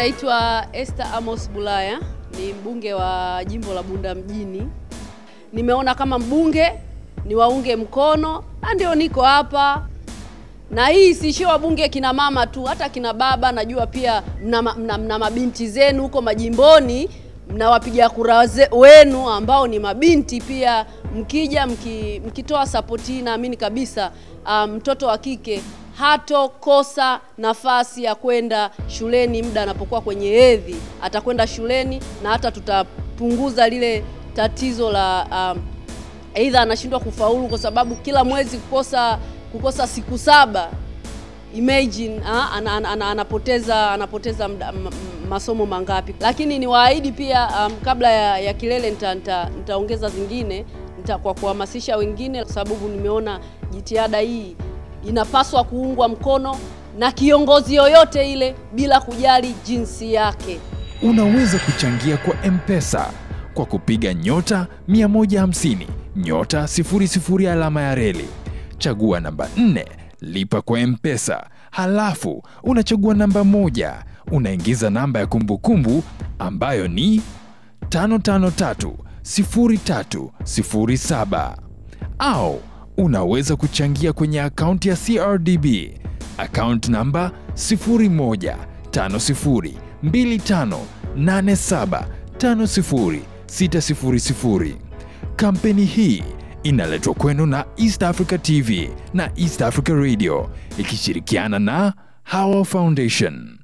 naitwa Esther Amos Bulaya, ni mbunge wa jimbo la Bunda mjini. Nimeona kama mbunge niwaunge mkono, na ndio niko hapa. Na hii si wabunge kina mama tu, hata kina baba. Najua pia mna mabinti zenu huko majimboni, mnawapiga kura wenu ambao ni mabinti pia. Mkija mkitoa support, naamini kabisa mtoto wa kike hatokosa nafasi ya kwenda shuleni muda anapokuwa kwenye hedhi. Atakwenda shuleni, na hata tutapunguza lile tatizo la aidha anashindwa kufaulu kwa sababu kila mwezi kukosa siku 7. Imagine anapoteza masomo mangapi. Lakini niwaahidi pia kabla ya kilele nitaongeza zingine, kwa kuhamasisha wengine, kwa sababu nimeona jitihada hii inapaswa kuungwa mkono na kiongozi yoyote ile bila kujali jinsi yake. Unaweza kuchangia kwa M-Pesa kwa kupiga *150 *00 alama ya reli. Chagua namba 4, lipa kwa M-Pesa. Halafu unachagua namba 1, unaingiza namba ya kumbukumbu ambayo ni 5530307. Au unaweza kuchangia kwenye akaunti ya CRDB, account namba 01502587500600. Kampeni hii inaletwa kwenu na East Africa TV na East Africa Radio ikishirikiana na Howell Foundation.